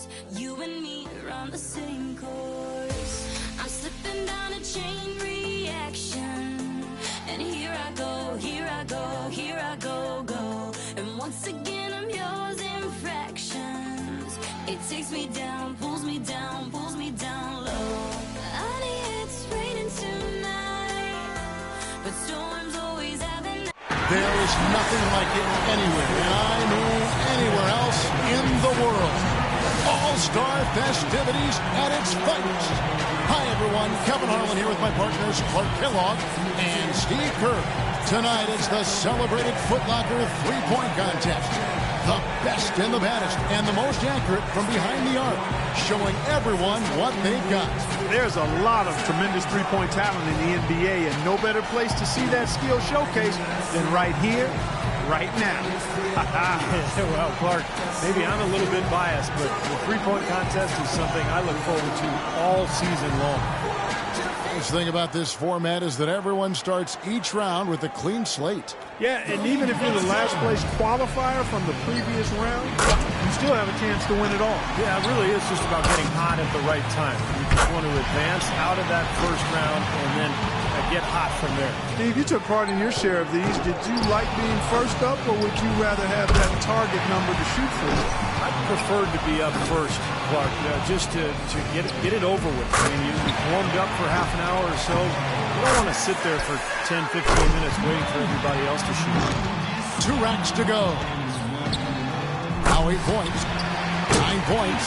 stars, you and me are on the same course. I'm slipping down a chain reaction, and here I go, here I go, here I go, go. And once again I'm yours in fractions. It takes me down, pulls me down, pulls me down low. Honey, it's raining tonight, but storms always have an... There is nothing like it anywhere, and I mean anywhere else in the world. All-Star festivities at its finest. Hi, everyone. Kevin Harlan here with my partners Clark Kellogg and Steve Kerr. Tonight it's the celebrated Foot Locker three-point contest. The best and the baddest and the most accurate from behind the arc, showing everyone what they've got. There's a lot of tremendous three-point talent in the NBA, and no better place to see that skill showcase than right here, right now. Well, Clark, maybe I'm a little bit biased, but the three-point contest is something I look forward to all season long. The thing about this format is that everyone starts each round with a clean slate. Yeah, and even if you're the last place qualifier from the previous round, you still have a chance to win it all. Yeah, it really is just about getting hot at the right time. You just want to advance out of that first round and then get hot from there. Steve, you took part in your share of these. Did you like being first up, or would you rather have that target number to shoot for? I preferred to be up first, Clark, just to get it over with. I mean, you've warmed up for half an hour or so. You don't want to sit there for 10, 15 minutes waiting for everybody else to shoot. 2 racks to go. Now 8 points. 9 points.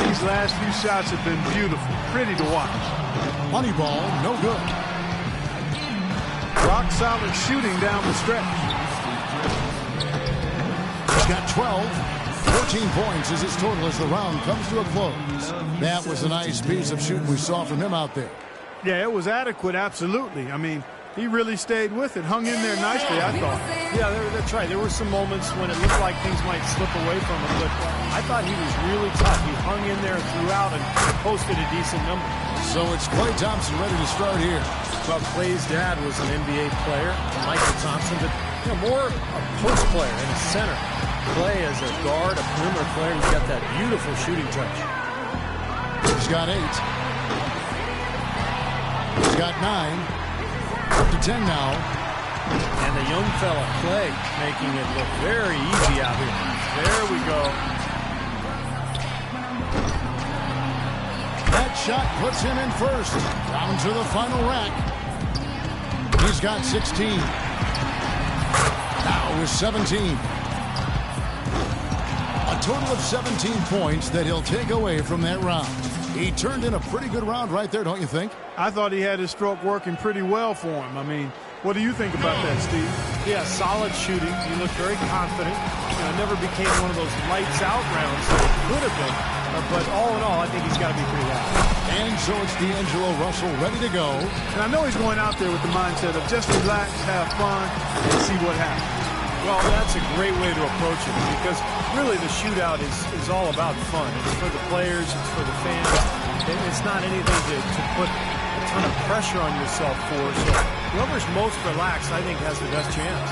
These last few shots have been beautiful. Pretty to watch. Money ball, no good. Rock solid shooting down the stretch. He's got 12. 14 points is his total as the round comes to a close. That was a nice piece of shooting we saw from him out there. Yeah, it was adequate, absolutely. I mean, he really stayed with it, hung in there nicely, I thought. Yeah, that's right. There were some moments when it looked like things might slip away from him, but I thought he was really tough. He hung in there throughout and posted a decent number. So it's Klay Thompson ready to start here. Well, Klay's dad was an NBA player, Michael Thompson, but more a post player and a center. Klay as a guard, a perimeter player, he's got that beautiful shooting touch. He's got 8. He's got 9. Up to 10 now. And the young fella, Klay, making it look very easy out here. There we go. That shot puts him in first. Down to the final rack. He's got 16. Now with 17. A total of 17 points that he'll take away from that round. He turned in a pretty good round right there, don't you think? I thought he had his stroke working pretty well for him. I mean, what do you think about that, Steve? Yeah, solid shooting. He looked very confident. It never became one of those lights-out rounds that it could have been. But all in all, I think he's got to be pretty happy. And so it's D'Angelo Russell ready to go. And I know he's going out there with the mindset of just relax, have fun, and see what happens. Well, that's a great way to approach it, because really the shootout is all about fun. It's for the players, it's for the fans. It's not anything to put a ton of pressure on yourself for. So whoever's most relaxed, I think, has the best chance.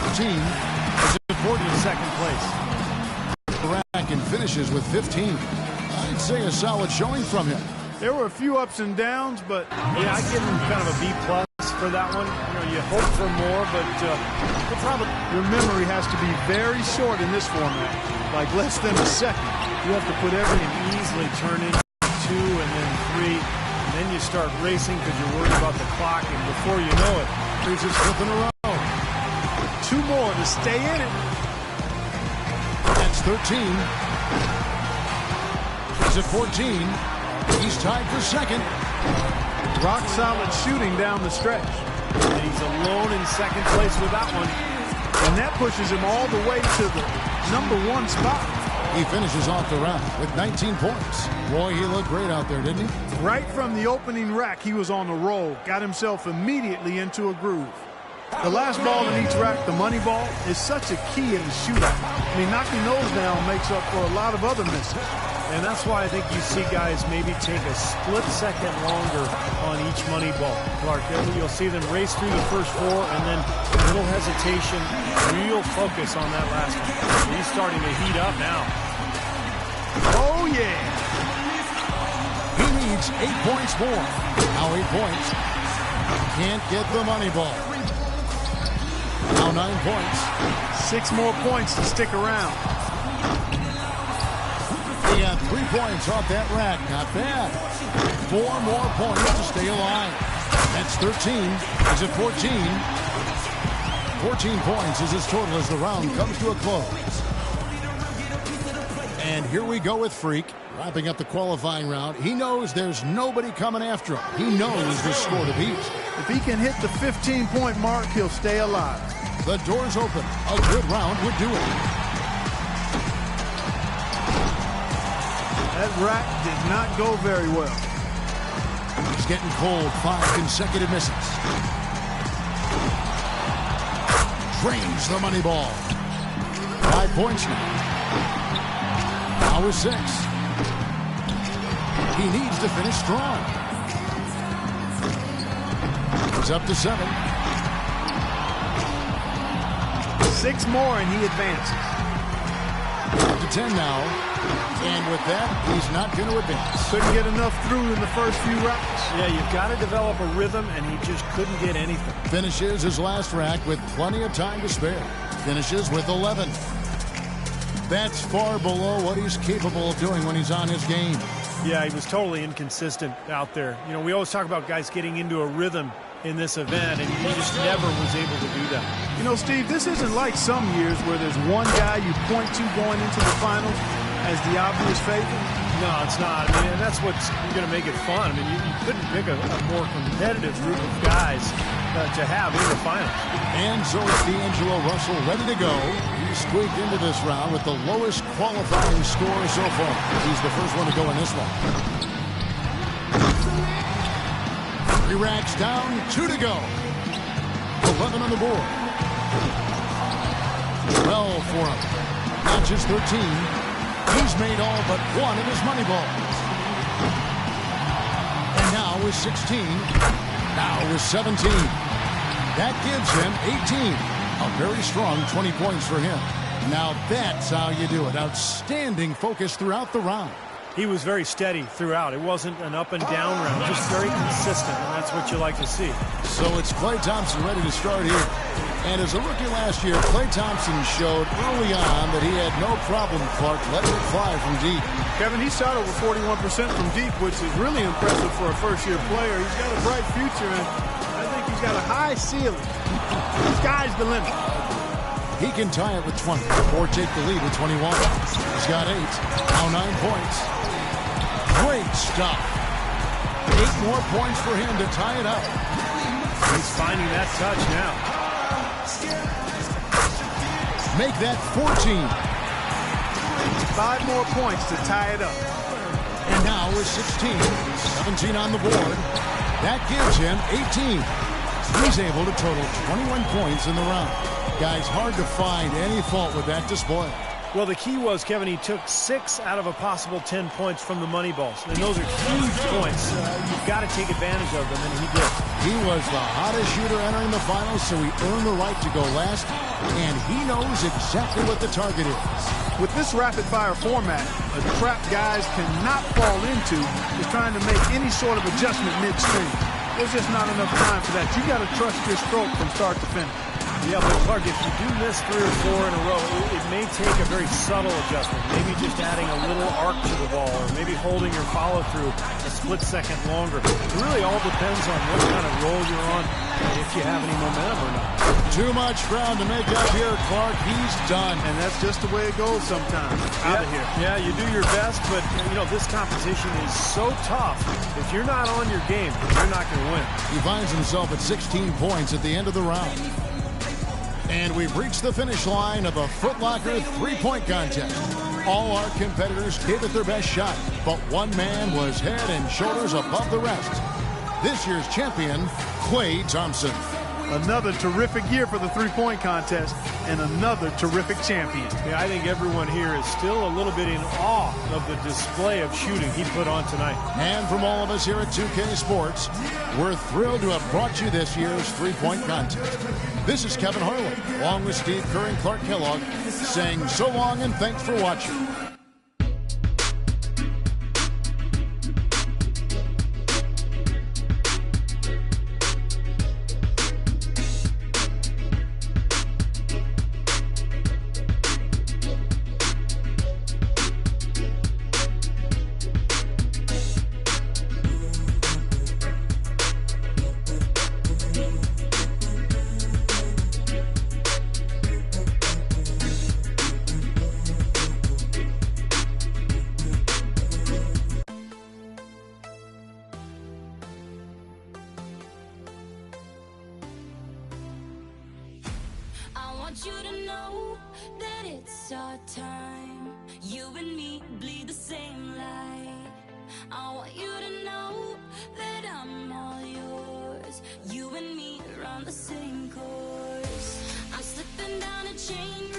The team is important in second place. Rack and finishes with 15. I'd say a solid showing from him. There were a few ups and downs, but yeah, I give him kind of a B+ for that one. You hope for more, but your memory has to be very short in this format, like less than a second. You have to put everything easily turn into 2 and then 3, and then you start racing because you're worried about the clock, and before you know it, he's just flipping around. 2 more to stay in it. That's 13. He's at 14. He's tied for second. Rock solid shooting down the stretch. And he's alone in second place with that one. And that pushes him all the way to the #1 spot. He finishes off the round with 19 points. Boy, he looked great out there, didn't he? Right from the opening rack, he was on a roll. Got himself immediately into a groove. The last ball in each rack, the money ball, is such a key in the shootout. I mean, knocking those down makes up for a lot of other misses. And that's why I think you see guys maybe take a split second longer on each money ball. Clark, you'll see them race through the first four and then a little hesitation, real focus on that last one. He's starting to heat up now. Oh, yeah. He needs 8 points more. Now 8 points. Can't get the money ball. Now 9 points. 6 more points to stick around. He got 3 points off that rack. Not bad. 4 more points to stay alive. That's 13. Is it 14? 14 points is his total as the round comes to a close. And here we go with Freak. Wrapping up the qualifying round. He knows there's nobody coming after him. He knows this score to beat. If he can hit the 15-point mark, he'll stay alive. The door's open. A good round would do it. That rack did not go very well. It's getting cold. 5 consecutive misses. Drains the money ball. 5 points now. Now is 6. He needs to finish strong. He's up to 7. 6 more and he advances. Up to 10 now. And with that, he's not going to advance. Couldn't get enough through in the first few racks. Yeah, you've got to develop a rhythm, and he just couldn't get anything. Finishes his last rack with plenty of time to spare. Finishes with 11. That's far below what he's capable of doing when he's on his game. Yeah, he was totally inconsistent out there. You know, we always talk about guys getting into a rhythm in this event, and he just never was able to do that. You know, Steve, this isn't like some years where there's one guy you point to going into the finals as the obvious favorite. No, it's not. I mean, that's what's going to make it fun. I mean, you couldn't pick a more competitive group of guys to have in the finals. And so it's D'Angelo Russell ready to go. He squeaked into this round with the lowest qualifying score so far. He's the first one to go in this one. 3 racks down, 2 to go. 11 on the board. 12 for him. Notches 13. He's made all but 1 of his money balls. And now with 16. Now with 17. That gives him 18. A very strong 20 points for him. Now that's how you do it. Outstanding focus throughout the round. He was very steady throughout. It wasn't an up and down round, just very consistent, and that's what you like to see. So it's Klay Thompson ready to start here. And as a rookie last year, Klay Thompson showed early on that he had no problem, Clark, letting it fly from deep. Kevin, he shot over 41% from deep, which is really impressive for a first-year player. He's got a bright future, and I think he's got a high ceiling. The sky's the limit. He can tie it with 20 or take the lead with 21. He's got 8. Now 9 points. Great stuff. 8 more points for him to tie it up. He's finding that touch now. Make that 14. 5 more points to tie it up. And now with 16, 17 on the board. That gives him 18. He's able to total 21 points in the round. Guys, hard to find any fault with that display. Well, the key was, Kevin, he took 6 out of a possible 10 points from the money balls. And those are huge points. You've got to take advantage of them, and he did. He was the hottest shooter entering the finals, so he earned the right to go last, and he knows exactly what the target is. With this rapid-fire format, a trap guys cannot fall into is trying to make any sort of adjustment midstream. There's just not enough time for that. You got to trust your stroke from start to finish. Yeah, but Clark, if you do miss 3 or 4 in a row, it may take a very subtle adjustment. Maybe just adding a little arc to the ball, or maybe holding your follow-through a split second longer. It really all depends on what kind of roll you're on, if you have any momentum or not. Too much ground to make up here, Clark. He's done. And that's just the way it goes sometimes. Out of here. Yeah, you do your best, but, you know, this competition is so tough. If you're not on your game, you're not going to win. He finds himself at 16 points at the end of the round. And we've reached the finish line of the Foot Locker 3-point contest. All our competitors gave it their best shot, but one man was head and shoulders above the rest. This year's champion, Klay Thompson. Another terrific year for the three-point contest and another terrific champion. Yeah, I think everyone here is still a little bit in awe of the display of shooting he put on tonight. And from all of us here at 2K Sports, we're thrilled to have brought you this year's three-point contest. This is Kevin Harlan, along with Steve Kerr and Clark Kellogg, saying so long and thanks for watching. I want you to know that it's our time. You and me bleed the same light. I want you to know that I'm all yours. You and me are on the same course. I'm slipping down a chain